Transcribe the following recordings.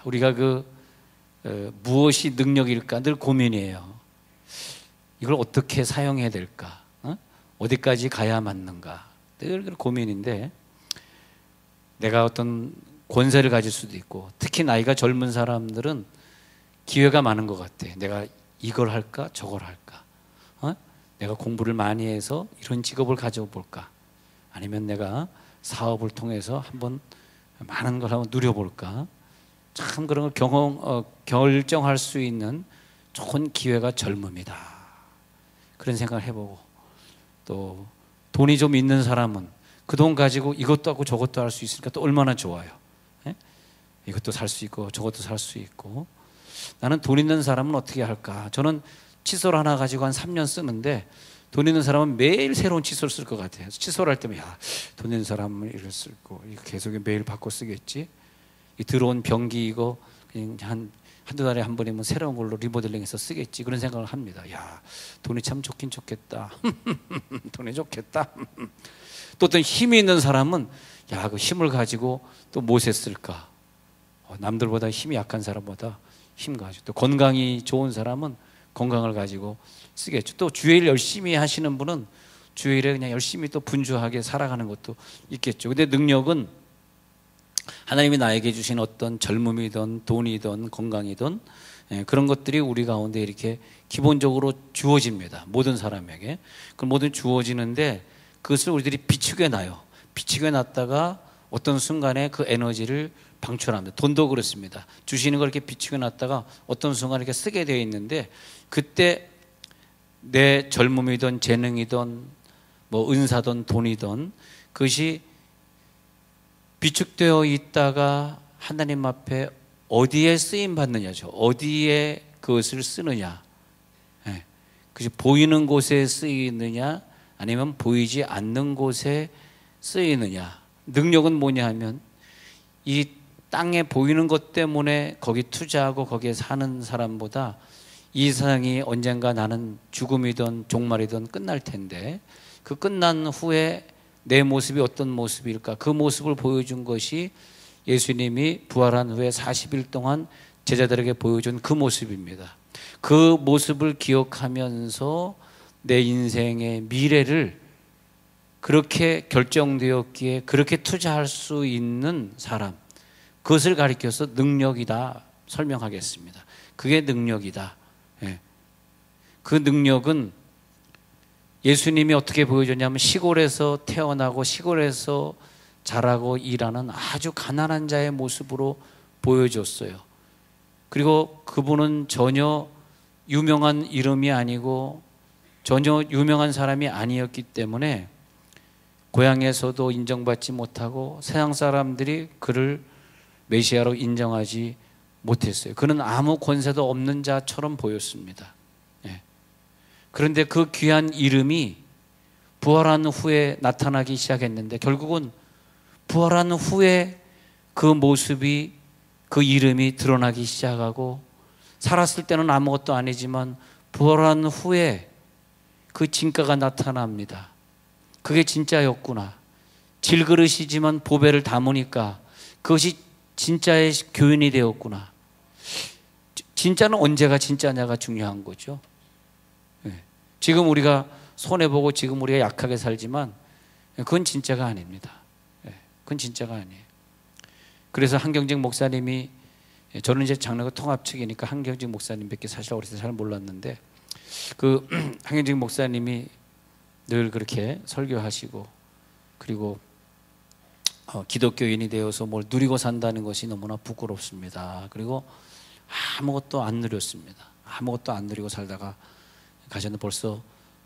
우리가 무엇이 능력일까 늘 고민이에요. 이걸 어떻게 사용해야 될까? 어디까지 가야 맞는가? 늘 고민인데, 내가 어떤 권세를 가질 수도 있고, 특히 나이가 젊은 사람들은 기회가 많은 것 같아. 내가 이걸 할까 저걸 할까, 내가 공부를 많이 해서 이런 직업을 가져볼까, 아니면 내가 사업을 통해서 한번 많은 걸 한번 누려볼까. 참 그런 걸 결정할 수 있는 좋은 기회가 젊음이다, 그런 생각을 해보고, 또 돈이 좀 있는 사람은 그 돈 가지고 이것도 하고 저것도 할 수 있으니까 또 얼마나 좋아요. 이것도 살 수 있고 저것도 살 수 있고. 나는 돈 있는 사람은 어떻게 할까? 저는 칫솔 하나 가지고 한 3년 쓰는데, 돈 있는 사람은 매일 새로운 칫솔 쓸 것 같아요. 칫솔 할 때면 돈 있는 사람은 이걸 쓰고 이거 계속 매일 바꿔 쓰겠지. 이 들어온 변기 이거 그냥 한두 달에 한 번이면 새로운 걸로 리모델링해서 쓰겠지, 그런 생각을 합니다. 돈이 참 좋긴 좋겠다. 돈이 좋겠다. 또 어떤 힘이 있는 사람은 그 힘을 가지고 또 무엇에 쓸까? 남들보다 힘이 약한 사람보다 힘 가지고, 또 건강이 좋은 사람은 건강을 가지고 쓰겠죠. 또 주일 열심히 하시는 분은 주일에 그냥 열심히 또 분주하게 살아가는 것도 있겠죠. 근데 능력은 하나님이 나에게 주신 어떤 젊음이든 돈이든 건강이든 그런 것들이 우리 가운데 이렇게 기본적으로 주어집니다. 모든 사람에게. 그 모든 주어지는데, 그것을 우리들이 비축해 놔요. 비축해 놨다가 어떤 순간에 그 에너지를 방출합니다. 돈도 그렇습니다. 주시는 걸 이렇게 비축해 놨다가 어떤 순간 이렇게 쓰게 되어 있는데, 그때 내 젊음이든 재능이든 뭐 은사든 돈이든 그것이 비축되어 있다가 하나님 앞에 어디에 쓰임 받느냐죠. 어디에 그것을 쓰느냐. 그것이 보이는 곳에 쓰이느냐, 아니면 보이지 않는 곳에 쓰이느냐. 능력은 뭐냐 하면, 이 땅에 보이는 것 때문에 거기 투자하고 거기에 사는 사람보다 이 세상이 언젠가 나는 죽음이든 종말이든 끝날 텐데, 그 끝난 후에 내 모습이 어떤 모습일까, 그 모습을 보여준 것이 예수님이 부활한 후에 40일 동안 제자들에게 보여준 그 모습입니다. 그 모습을 기억하면서 내 인생의 미래를 그렇게 결정되었기에 그렇게 투자할 수 있는 사람, 그것을 가리켜서 능력이다 설명하겠습니다. 그게 능력이다. 그 능력은 예수님이 어떻게 보여줬냐면, 시골에서 태어나고 시골에서 자라고 일하는 아주 가난한 자의 모습으로 보여줬어요. 그리고 그분은 전혀 유명한 이름이 아니고 전혀 유명한 사람이 아니었기 때문에 고향에서도 인정받지 못하고 세상 사람들이 그를 메시아로 인정하지 못했어요. 그는 아무 권세도 없는 자처럼 보였습니다. 그런데 그 귀한 이름이 부활한 후에 나타나기 시작했는데, 결국은 부활한 후에 그 모습이, 그 이름이 드러나기 시작하고, 살았을 때는 아무것도 아니지만 부활한 후에 그 진가가 나타납니다. 그게 진짜였구나. 질그릇이지만 보배를 담으니까 그것이 진짜의 교인이 되었구나. 진짜는 언제가 진짜냐가 중요한 거죠. 지금 우리가 손해보고 지금 우리가 약하게 살지만 그건 진짜가 아닙니다. 그건 진짜가 아니에요. 그래서 한경직 목사님이, 저는 이제 장로교 통합 측이니까 한경직 목사님밖에 사실 어릴 때 잘 몰랐는데, 그 한경직 목사님이 늘 그렇게 설교하시고, 그리고 기독교인이 되어서 뭘 누리고 산다는 것이 너무나 부끄럽습니다. 그리고 아무것도 안 누렸습니다. 아무것도 안 누리고 살다가 가셨는데 벌써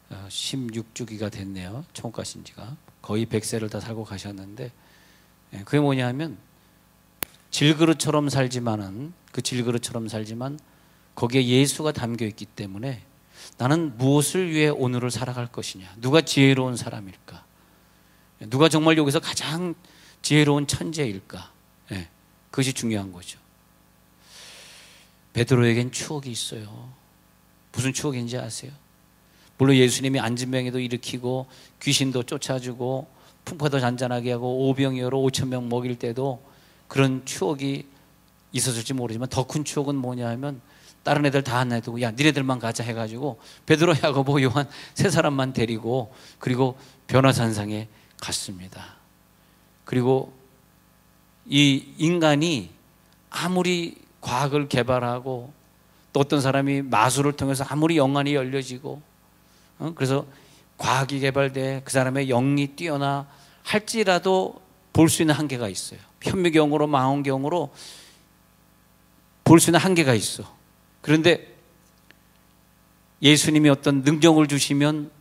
16주기가 됐네요. 천국 가신 지가. 거의 100세를 다 살고 가셨는데, 그게 뭐냐면, 질그릇처럼 살지만은, 그 질그릇처럼 살지만 거기에 예수가 담겨 있기 때문에 나는 무엇을 위해 오늘을 살아갈 것이냐, 누가 지혜로운 사람일까, 누가 정말 여기서 가장 지혜로운 천재일까, 그것이 중요한 거죠. 베드로에겐 추억이 있어요. 무슨 추억인지 아세요? 물론 예수님이 안진병에도 일으키고 귀신도 쫓아주고 풍파도 잔잔하게 하고 오병이어로 5,000명 먹일 때도 그런 추억이 있었을지 모르지만 더 큰 추억은 뭐냐 하면 다른 애들 다 안 놔두고 야 니네들만 가자 해가지고 베드로, 야고보, 요한 세 사람만 데리고 그리고 변화산상에 갔습니다. 그리고 이 인간이 아무리 과학을 개발하고 또 어떤 사람이 마술을 통해서 아무리 영안이 열려지고 그래서 과학이 개발돼 그 사람의 영이 뛰어나 할지라도 볼 수 있는 한계가 있어요. 현미경으로 망원경으로 볼 수 있는 한계가 있어. 그런데 예수님이 어떤 능력을 주시면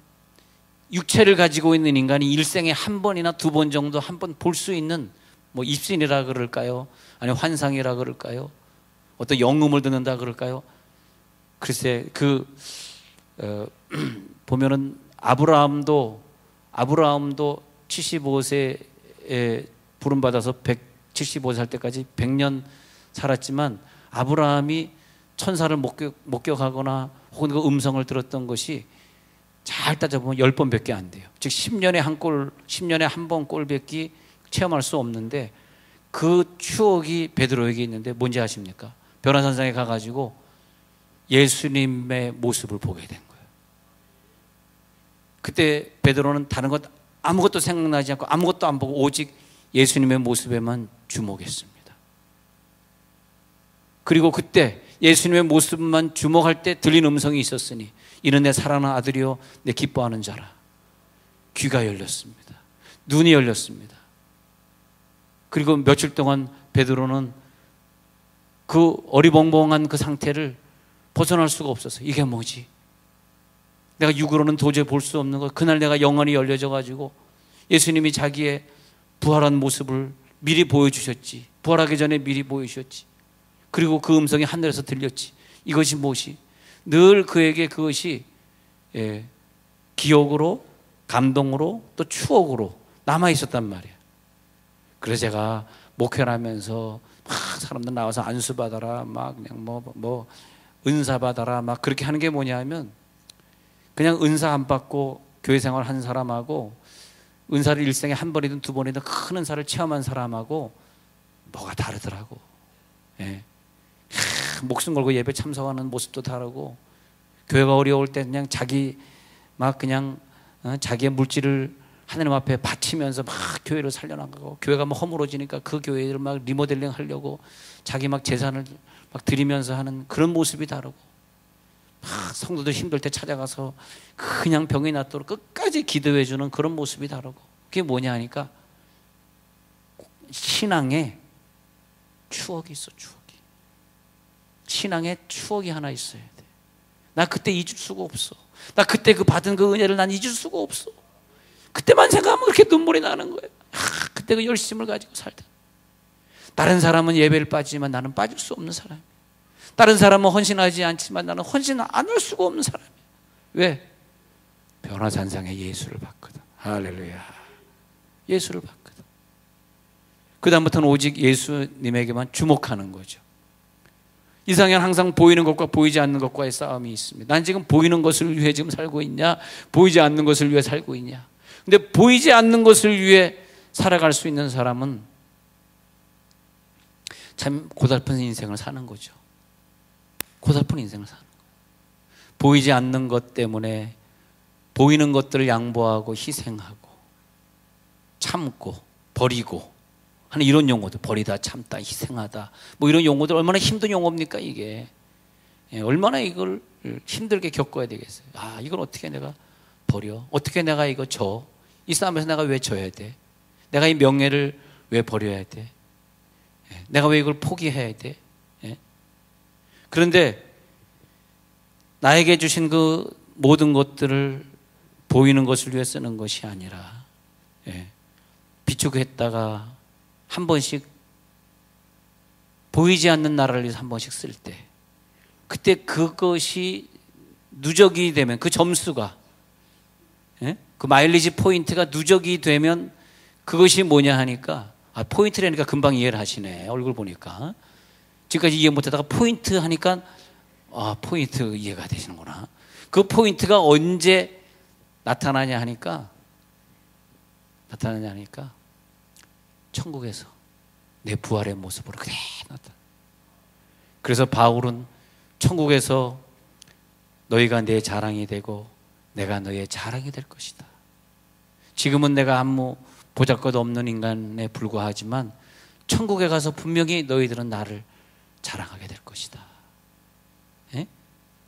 육체를 가지고 있는 인간이 일생에 한 번이나 두 번 정도 한 번 볼 수 있는 뭐 입신이라 그럴까요? 아니면 환상이라 그럴까요? 어떤 영음을 듣는다 그럴까요? 글쎄 보면은 아브라함도 75세에 부름받아서 175세 살 때까지 100년 살았지만 아브라함이 천사를 목격하거나 혹은 그 음성을 들었던 것이 잘 따져보면 10번밖에 안 돼요. 즉 10년에 한 번 꼴뵙기 체험할 수 없는데 그 추억이 베드로에게 있는데 뭔지 아십니까? 변화산상에 가가지고 예수님의 모습을 보게 된 거예요. 그때 베드로는 다른 것 아무것도 생각나지 않고 아무것도 안 보고 오직 예수님의 모습에만 주목했습니다. 그리고 그때 예수님의 모습만 주목할 때 들린 음성이 있었으니 이는 내 사랑하는 아들이요 내 기뻐하는 자라. 귀가 열렸습니다. 눈이 열렸습니다. 그리고 며칠 동안 베드로는 그 어리벙벙한 그 상태를 벗어날 수가 없었어요. 이게 뭐지? 내가 육으로는 도저히 볼 수 없는 것. 그날 내가 영혼이 열려져 가지고 예수님이 자기의 부활한 모습을 미리 보여주셨지. 부활하기 전에 미리 보여주셨지. 그리고 그 음성이 하늘에서 들렸지. 이것이 무엇이? 늘 그에게 그것이 기억으로, 감동으로, 또 추억으로 남아있었단 말이에요. 그래서 제가 목회를 하면서 막 사람들 나와서 안수 받아라, 막 그냥 뭐 은사 받아라, 막 그렇게 하는 게 뭐냐 하면 그냥 은사 안 받고 교회 생활 한 사람하고 은사를 일생에 한 번이든 두 번이든 큰 은사를 체험한 사람하고 뭐가 다르더라고. 예. 목숨 걸고 예배 참석하는 모습도 다르고 교회가 어려울 때 그냥 자기 막 그냥 자기의 물질을 하나님 앞에 바치면서 막 교회를 살려나가고 교회가 막 허물어지니까 그 교회를 막 리모델링 하려고 자기 막 재산을 막 드리면서 하는 그런 모습이 다르고 막 성도들 힘들 때 찾아가서 그냥 병이 낫도록 끝까지 기도해 주는 그런 모습이 다르고 그게 뭐냐 하니까 신앙에 추억이 있어. 추억이 신앙에 추억이 하나 있어야 돼. 나 그때 잊을 수가 없어. 나 그때 그 받은 그 은혜를 난 잊을 수가 없어. 그때만 생각하면 그렇게 눈물이 나는 거예요. 그때 그 열심을 가지고 살다. 다른 사람은 예배를 빠지지만 나는 빠질 수 없는 사람이야. 다른 사람은 헌신하지 않지만 나는 헌신 안 할 수가 없는 사람이야. 왜? 변화산상에 예수를 봤거든. 할렐루야. 예수를 봤거든. 그 다음부터는 오직 예수님에게만 주목하는 거죠. 이상현 항상 보이는 것과 보이지 않는 것과의 싸움이 있습니다. 난 지금 보이는 것을 위해 지금 살고 있냐, 보이지 않는 것을 위해 살고 있냐. 근데 보이지 않는 것을 위해 살아갈 수 있는 사람은 참 고달픈 인생을 사는 거죠. 고달픈 인생을 사는 거예요. 보이지 않는 것 때문에 보이는 것들을 양보하고 희생하고 참고 버리고 하는 이런 용어들, 버리다, 참다, 희생하다 뭐 이런 용어들 얼마나 힘든 용어입니까 이게. 얼마나 이걸 힘들게 겪어야 되겠어요. 아, 이걸 어떻게 내가 버려? 어떻게 내가 이거 져? 이 싸움에서 내가 왜 져야 돼? 내가 이 명예를 왜 버려야 돼? 내가 왜 이걸 포기해야 돼? 그런데 나에게 주신 그 모든 것들을 보이는 것을 위해 쓰는 것이 아니라 비축했다가 한 번씩 보이지 않는 나라를 위해서 한 번씩 쓸 때 그때 그것이 누적이 되면 그 점수가 그 마일리지 포인트가 누적이 되면 그것이 뭐냐 하니까 포인트라니까 금방 이해를 하시네. 얼굴 보니까 지금까지 이해 못하다가 포인트 하니까 포인트 이해가 되시는구나. 그 포인트가 언제 나타나냐 하니까 천국에서 내 부활의 모습으로 그대로 나타나. 그래서 바울은 천국에서 너희가 내 자랑이 되고 내가 너희의 자랑이 될 것이다. 지금은 내가 아무 보잘것없는 인간에 불과하지만 천국에 가서 분명히 너희들은 나를 자랑하게 될 것이다. 예?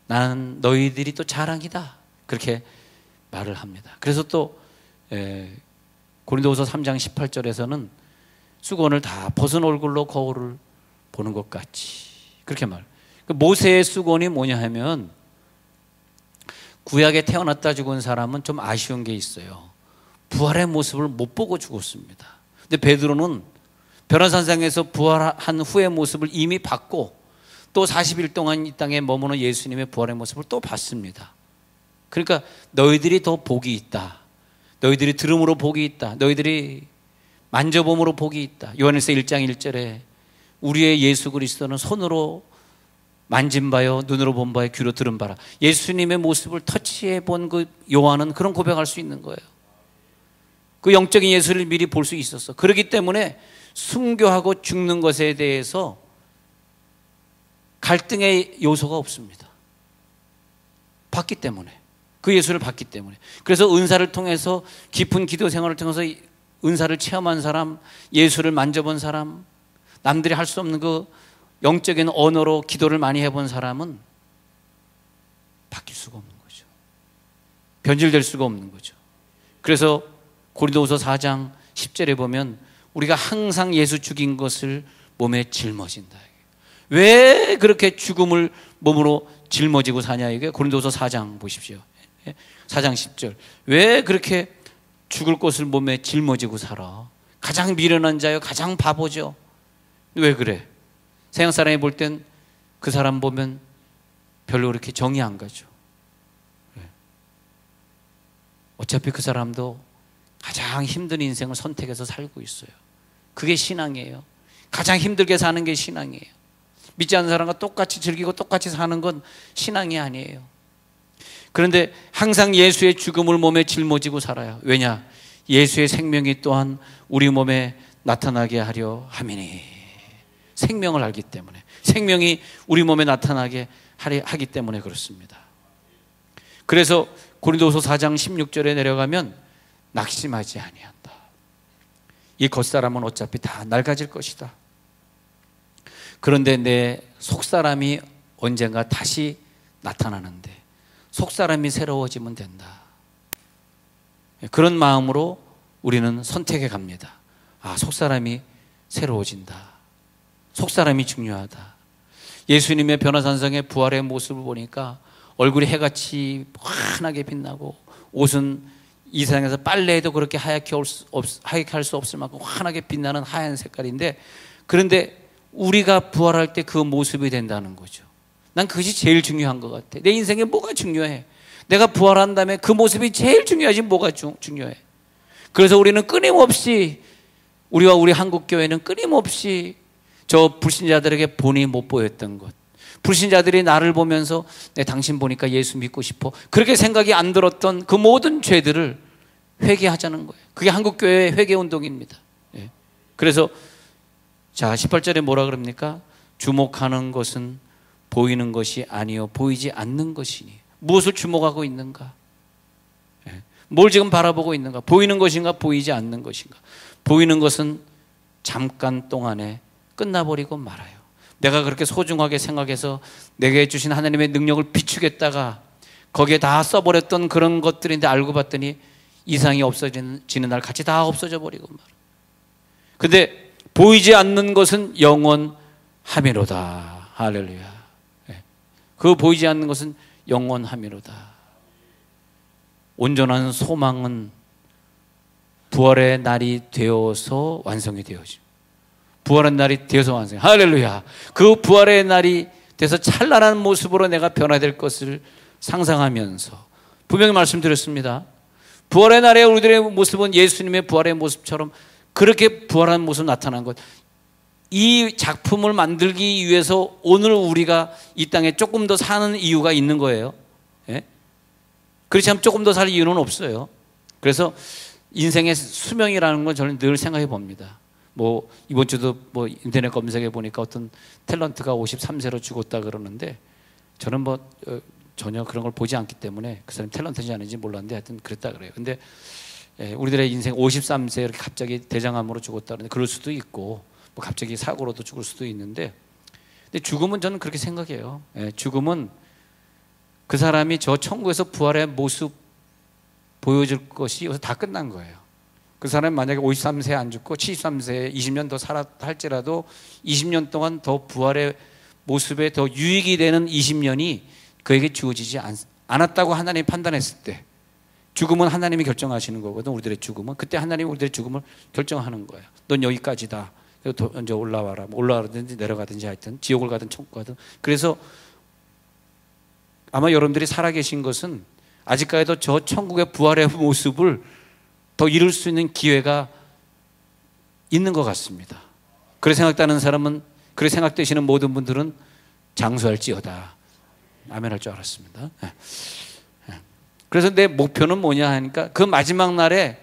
나는 너희들이 또 자랑이다. 그렇게 말을 합니다. 그래서 또 고린도후서 3장 18절에서는 수건을 다 벗은 얼굴로 거울을 보는 것 같이 그렇게 말. 모세의 수건이 뭐냐 하면 구약에 태어났다 죽은 사람은 좀 아쉬운 게 있어요. 부활의 모습을 못 보고 죽었습니다. 근데 베드로는 변화산상에서 부활한 후의 모습을 이미 봤고 또 40일 동안 이 땅에 머무는 예수님의 부활의 모습을 또 봤습니다. 그러니까 너희들이 더 복이 있다. 너희들이 들음으로 복이 있다. 너희들이 만져봄으로 복이 있다. 요한일서 1장 1절에 우리의 예수 그리스도는 손으로 만진 바요 눈으로 본 바요 귀로 들은 바라. 예수님의 모습을 터치해 본 그 요한은 그런 고백할 수 있는 거예요. 그 영적인 예수를 미리 볼 수 있었어. 그렇기 때문에 순교하고 죽는 것에 대해서 갈등의 요소가 없습니다. 봤기 때문에. 그 예수를 봤기 때문에. 그래서 은사를 통해서 깊은 기도 생활을 통해서 은사를 체험한 사람, 예수를 만져본 사람, 남들이 할 수 없는 그 영적인 언어로 기도를 많이 해본 사람은 바뀔 수가 없는 거죠. 변질될 수가 없는 거죠. 그래서 고린도후서 4장 10절에 보면 우리가 항상 예수 죽인 것을 몸에 짊어진다. 왜 그렇게 죽음을 몸으로 짊어지고 사냐 이게 고린도후서 4장 보십시오. 4장 10절. 왜 그렇게 죽을 것을 몸에 짊어지고 살아? 가장 미련한 자요, 가장 바보죠. 왜 그래? 세상 사람이 볼 땐 그 사람 보면 별로 그렇게 정이 안 가죠. 어차피 그 사람도 가장 힘든 인생을 선택해서 살고 있어요. 그게 신앙이에요. 가장 힘들게 사는 게 신앙이에요. 믿지 않는 사람과 똑같이 즐기고 똑같이 사는 건 신앙이 아니에요. 그런데 항상 예수의 죽음을 몸에 짊어지고 살아요. 왜냐? 예수의 생명이 또한 우리 몸에 나타나게 하려 함이니. 생명을 알기 때문에. 생명이 우리 몸에 나타나게 하기 때문에 그렇습니다. 그래서 고린도후서 4장 16절에 내려가면 낙심하지 아니한다. 이 겉사람은 어차피 다 낡아질 것이다. 그런데 내 속사람이 언젠가 다시 나타나는데 속사람이 새로워지면 된다. 그런 마음으로 우리는 선택해 갑니다. 아, 속사람이 새로워진다. 속사람이 중요하다. 예수님의 변화산성의 부활의 모습을 보니까 얼굴이 해같이 환하게 빛나고 옷은 이 세상에서 빨래해도 그렇게 하얗게 할 수 없을 만큼 환하게 빛나는 하얀 색깔인데, 그런데 우리가 부활할 때 그 모습이 된다는 거죠. 난 그것이 제일 중요한 것 같아. 내 인생에 뭐가 중요해? 내가 부활한 다음에 그 모습이 제일 중요하지 뭐가 중요해? 그래서 우리는 끊임없이, 우리와 우리 한국교회는 끊임없이 저 불신자들에게 본이 못 보였던 것, 불신자들이 나를 보면서 내 당신 보니까 예수 믿고 싶어, 그렇게 생각이 안 들었던 그 모든 죄들을 회개하자는 거예요. 그게 한국교회의 회개운동입니다. 예. 그래서 자 18절에 뭐라 그럽니까? 주목하는 것은 보이는 것이 아니요 보이지 않는 것이니. 무엇을 주목하고 있는가? 예. 뭘 지금 바라보고 있는가? 보이는 것인가 보이지 않는 것인가? 보이는 것은 잠깐 동안에 끝나버리고 말아요. 내가 그렇게 소중하게 생각해서 내게 주신 하나님의 능력을 비추겠다가 거기에 다 써버렸던 그런 것들인데 알고 봤더니 이상이 없어지는 날 같이 다 없어져 버리고 말아요. 근데 보이지 않는 것은 영원함이로다. 할렐루야. 그 보이지 않는 것은 영원함이로다. 온전한 소망은 부활의 날이 되어서 완성이 되어집니다. 부활한 날이 되어서 완성. 할렐루야. 그 부활의 날이 돼서 찬란한 모습으로 내가 변화될 것을 상상하면서 분명히 말씀드렸습니다. 부활의 날에 우리들의 모습은 예수님의 부활의 모습처럼 그렇게 부활한 모습 나타난 것. 이 작품을 만들기 위해서 오늘 우리가 이 땅에 조금 더 사는 이유가 있는 거예요. 예? 그렇지 않으면 조금 더 살 이유는 없어요. 그래서 인생의 수명이라는 건 저는 늘 생각해 봅니다. 뭐 이번 주도 뭐 인터넷 검색해 보니까 어떤 탤런트가 53세로 죽었다 그러는데 저는 뭐 전혀 그런 걸 보지 않기 때문에 그 사람이 탤런트인지 아닌지 몰랐는데 하여튼 그랬다 그래요. 근데 우리들의 인생 53세 이렇게 갑자기 대장암으로 죽었다 그러는데 그럴 수도 있고 뭐 갑자기 사고로도 죽을 수도 있는데 근데 죽음은 저는 그렇게 생각해요. 죽음은 그 사람이 저 천국에서 부활의 모습 보여줄 것이 여기서 다 끝난 거예요. 그 사람이 만약에 53세 안 죽고 73세 20년 더 살았다 할지라도 20년 동안 더 부활의 모습에 더 유익이 되는 20년이 그에게 주어지지 않았다고 하나님이 판단했을 때 죽음은 하나님이 결정하시는 거거든. 우리들의 죽음은 그때 하나님이 우리들의 죽음을 결정하는 거예요. 넌 여기까지다. 이제 올라와라. 올라가든지 내려가든지 하여튼 지옥을 가든 천국 가든. 그래서 아마 여러분들이 살아계신 것은 아직까지도 저 천국의 부활의 모습을 더 이룰 수 있는 기회가 있는 것 같습니다. 그렇게 생각되는 사람은, 그렇게 생각되시는 모든 분들은 장수할지어다. 아멘 할 줄 알았습니다. 그래서 내 목표는 뭐냐 하니까 그 마지막 날에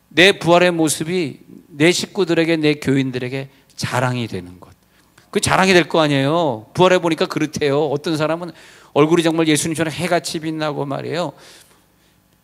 내 부활의 모습이 내 식구들에게, 내 교인들에게 자랑이 되는 것. 그 자랑이 될 거 아니에요. 부활해 보니까 그렇대요. 어떤 사람은 얼굴이 정말 예수님처럼 해같이 빛나고 말이에요.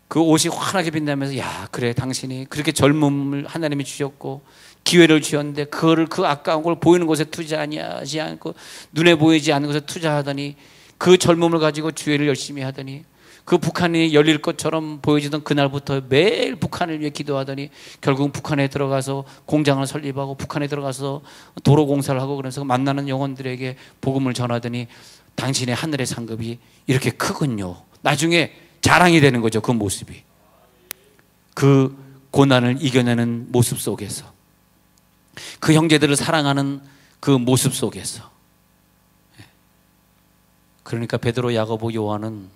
그 옷이 환하게 빛나면서 야 그래 당신이 그렇게 젊음을 하나님이 주셨고 기회를 주셨는데 그거를 그 아까운 걸 보이는 곳에 투자하지 않고 눈에 보이지 않는 곳에 투자하더니 그 젊음을 가지고 주회를 열심히 하더니 그 북한이 열릴 것처럼 보여지던 그날부터 매일 북한을 위해 기도하더니 결국 북한에 들어가서 공장을 설립하고 북한에 들어가서 도로 공사를 하고 그래서 만나는 영혼들에게 복음을 전하더니 당신의 하늘의 상급이 이렇게 크군요. 나중에 자랑이 되는 거죠. 그 모습이. 그 고난을 이겨내는 모습 속에서 그 형제들을 사랑하는 그 모습 속에서. 그러니까 베드로, 야고보, 요한은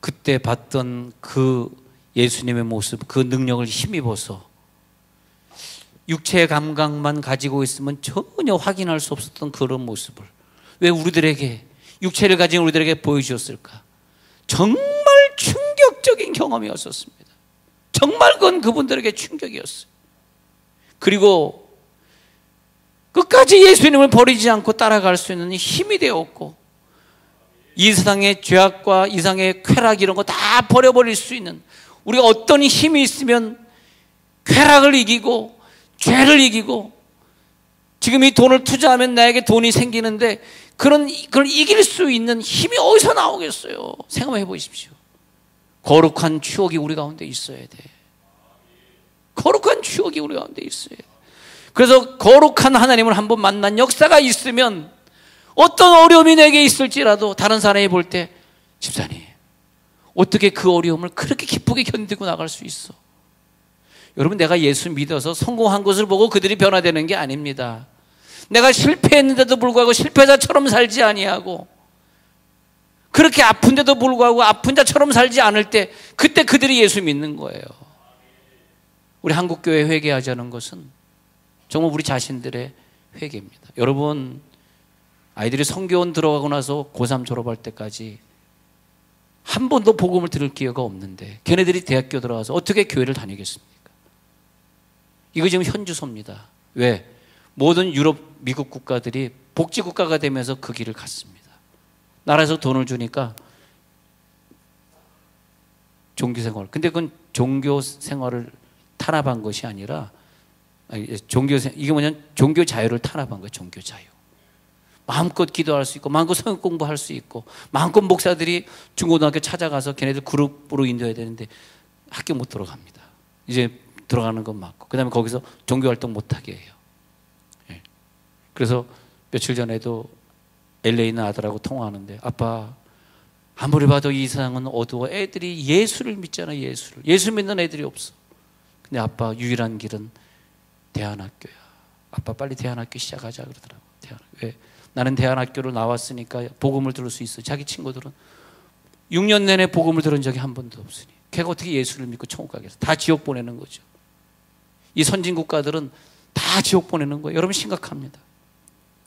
그때 봤던 그 예수님의 모습, 그 능력을 힘입어서 육체의 감각만 가지고 있으면 전혀 확인할 수 없었던 그런 모습을 왜 우리들에게, 육체를 가진 우리들에게 보여주셨을까? 정말 충격적인 경험이었었습니다. 정말 그건 그분들에게 충격이었어요. 그리고 끝까지 예수님을 버리지 않고 따라갈 수 있는 힘이 되었고 이 세상의 죄악과 이 세상의 쾌락 이런 거 다 버려버릴 수 있는, 우리가 어떤 힘이 있으면 쾌락을 이기고 죄를 이기고, 지금 이 돈을 투자하면 나에게 돈이 생기는데 그걸 이길 수 있는 힘이 어디서 나오겠어요? 생각해 보십시오. 거룩한 추억이 우리 가운데 있어야 돼. 거룩한 추억이 우리 가운데 있어야 돼. 그래서 거룩한 하나님을 한번 만난 역사가 있으면 어떤 어려움이 내게 있을지라도 다른 사람이 볼 때 집사님 어떻게 그 어려움을 그렇게 기쁘게 견디고 나갈 수 있어? 여러분, 내가 예수 믿어서 성공한 것을 보고 그들이 변화되는 게 아닙니다. 내가 실패했는데도 불구하고 실패자처럼 살지 아니하고 그렇게 아픈데도 불구하고 아픈 자처럼 살지 않을 때 그때 그들이 예수 믿는 거예요. 우리 한국교회 회개하자는 것은 정말 우리 자신들의 회개입니다. 여러분, 아이들이 성교원 들어가고 나서 고3 졸업할 때까지 한 번도 복음을 들을 기회가 없는데 걔네들이 대학교 들어가서 어떻게 교회를 다니겠습니까? 이거 지금 현주소입니다. 왜? 모든 유럽, 미국 국가들이 복지국가가 되면서 그 길을 갔습니다. 나라에서 돈을 주니까 종교생활. 근데 그건 종교생활을 탄압한 것이 아니라 이게 뭐냐면 종교 자유를 탄압한 거예요. 종교 자유. 마음껏 기도할 수 있고 마음껏 성경 공부할 수 있고 마음껏 목사들이 중고등학교 찾아가서 걔네들 그룹으로 인도해야 되는데 학교 못 들어갑니다. 이제 들어가는 건 맞고 그 다음에 거기서 종교활동 못하게 해요. 그래서 며칠 전에도 LA 있는 아들하고 통화하는데 아빠 아무리 봐도 이 세상은 어두워. 애들이 예수를 믿잖아. 예수 믿는 애들이 없어. 근데 아빠 유일한 길은 대안학교야. 아빠 빨리 대안학교 시작하자 그러더라고. 왜? 나는 대안학교를 나왔으니까 복음을 들을 수 있어. 자기 친구들은 6년 내내 복음을 들은 적이 한 번도 없으니 걔가 어떻게 예수를 믿고 천국 가겠어? 다 지옥 보내는 거죠. 이 선진 국가들은 다 지옥 보내는 거예요. 여러분 심각합니다.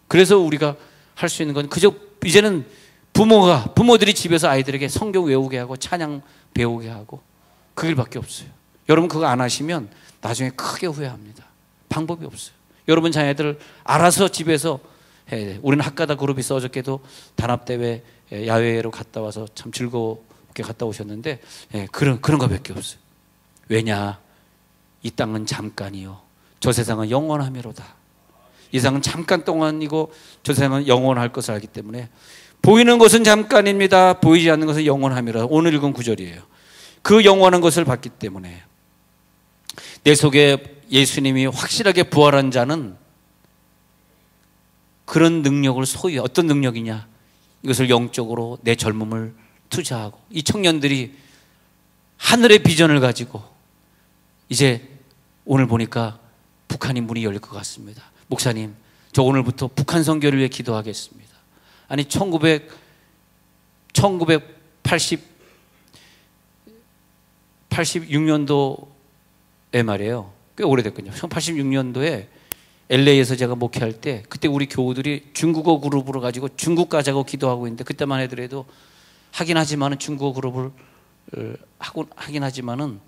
그래서 우리가 할 수 있는 건 그저 이제는 부모들이 집에서 아이들에게 성경 외우게 하고 찬양 배우게 하고 그 일밖에 없어요. 여러분 그거 안 하시면 나중에 크게 후회합니다. 방법이 없어요. 여러분 자녀들 알아서 집에서 해야 돼. 우리는 학가다 그룹이 어저께도 단합대회 야외로 갔다 와서 참 즐겁게 갔다 오셨는데 그런 거밖에 없어요. 왜냐? 이 땅은 잠깐이요 저 세상은 영원함이로다. 이 세상은 잠깐 동안이고 저 세상은 영원할 것을 알기 때문에 보이는 것은 잠깐입니다. 보이지 않는 것은 영원함이로다. 오늘 읽은 구절이에요. 그 영원한 것을 봤기 때문에 내 속에 예수님이 확실하게 부활한 자는 그런 능력을 소유해. 어떤 능력이냐? 이것을 영적으로 내 젊음을 투자하고 이 청년들이 하늘의 비전을 가지고 이제 오늘 보니까 북한이 문이 열릴 것 같습니다. 목사님, 저 오늘부터 북한 선교를 위해 기도하겠습니다. 아니 1986년도에 말이에요. 꽤 오래됐거든요. 86년도에 LA에서 제가 목회할 때 그때 우리 교우들이 중국어 그룹으로 가지고 중국 가자고 기도하고 있는데 그때만 해도 하긴 하지만은 중국어 그룹을 하긴 하지만은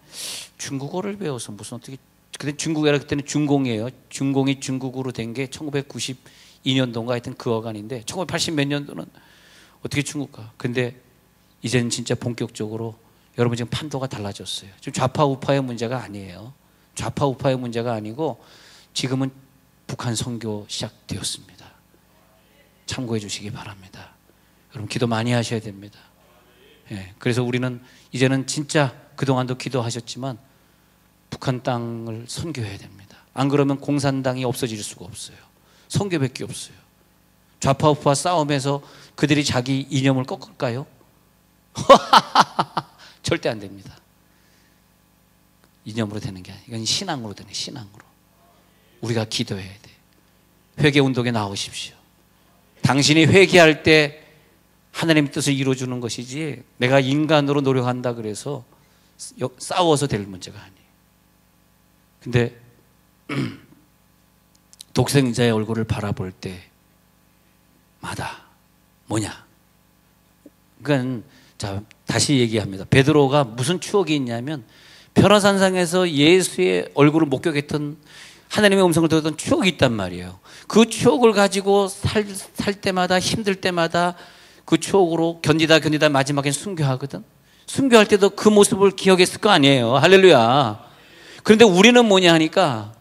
중국어를 배워서 무슨 어떻게 그때 중국어라 그때는 중공이에요. 중공이 중국어로 된 게 1992년도인가 하여튼 그 어간인데 1980 몇 년도는 어떻게 중국가. 근데 이제는 진짜 본격적으로 여러분 지금 판도가 달라졌어요. 지금 좌파 우파의 문제가 아니에요. 좌파 우파의 문제가 아니고 지금은 북한 선교 시작되었습니다. 참고해 주시기 바랍니다. 여러분 기도 많이 하셔야 됩니다. 그래서 우리는 이제는 진짜 그동안도 기도하셨지만 북한 땅을 선교해야 됩니다. 안 그러면 공산당이 없어질 수가 없어요. 선교밖에 없어요. 좌파 우파 싸움에서 그들이 자기 이념을 꺾을까요? 절대 안 됩니다. 이념으로 되는 게 아니에요. 이건 신앙으로 되는 신앙으로. 우리가 기도해야 돼. 회개운동에 나오십시오. 당신이 회개할 때 하나님의 뜻을 이루어주는 것이지 내가 인간으로 노력한다 그래서 싸워서 될 문제가 아니에요. 근데 독생자의 얼굴을 바라볼 때마다 뭐냐? 그러니까 자 다시 얘기합니다. 베드로가 무슨 추억이 있냐면 변화산상에서 예수의 얼굴을 목격했던 하나님의 음성을 들었던 추억이 있단 말이에요. 그 추억을 가지고 살 때마다 힘들 때마다 그 추억으로 견디다 마지막엔 순교하거든. 순교할 때도 그 모습을 기억했을 거 아니에요. 할렐루야. 그런데 우리는 뭐냐 하니까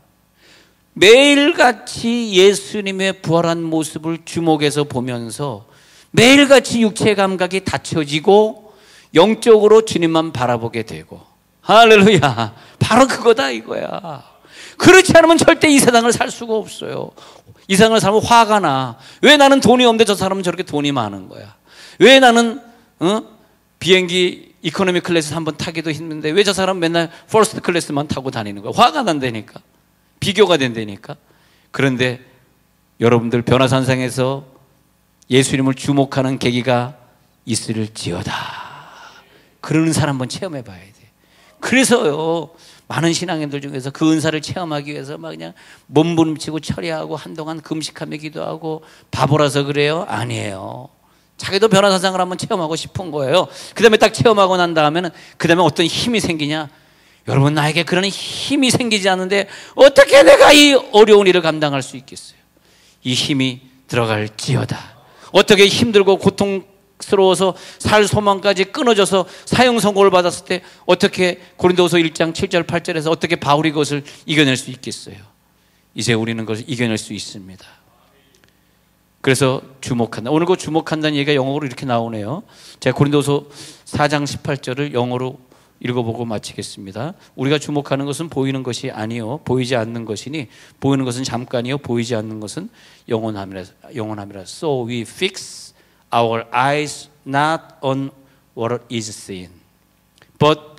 매일같이 예수님의 부활한 모습을 주목해서 보면서 매일같이 육체 감각이 닫혀지고 영적으로 주님만 바라보게 되고 할렐루야. 바로 그거다 이거야. 그렇지 않으면 절대 이 세상을 살 수가 없어요. 이 세상을 살면 화가 나. 왜 나는 돈이 없는데 저 사람은 저렇게 돈이 많은 거야? 왜 나는 비행기 이코노미 클래스 한번 타기도 힘든데 왜 저 사람은 맨날 퍼스트 클래스만 타고 다니는 거야? 화가 난다니까. 비교가 된다니까. 그런데 여러분들 변화산상에서 예수님을 주목하는 계기가 있을지어다. 그런 은사를 한번 체험해 봐야 돼. 그래서요 많은 신앙인들 중에서 그 은사를 체험하기 위해서 막 그냥 몸부림치고 처리하고 한동안 금식하며 기도하고 바보라서 그래요? 아니에요. 자기도 변화사상을 한번 체험하고 싶은 거예요. 그 다음에 딱 체험하고 난 다음에는 그 다음에 어떤 힘이 생기냐? 여러분 나에게 그런 힘이 생기지 않는데 어떻게 내가 이 어려운 일을 감당할 수 있겠어요? 이 힘이 들어갈지어다. 어떻게 힘들고 고통스러워서 살 소망까지 끊어져서 사형 선고를 받았을 때 어떻게 고린도후서 1장 7절 8절에서 어떻게 바울이 그것을 이겨낼 수 있겠어요? 이제 우리는 그것을 이겨낼 수 있습니다. 그래서 주목한다. 오늘 그 주목한다는 얘기가 영어로 이렇게 나오네요. 제가 고린도서 4장 18절을 영어로 읽어보고 마치겠습니다. 우리가 주목하는 것은 보이는 것이 아니요 보이지 않는 것이니 보이는 것은 잠깐이요 보이지 않는 것은 영원함이라. So we fix our eyes not on what is seen, but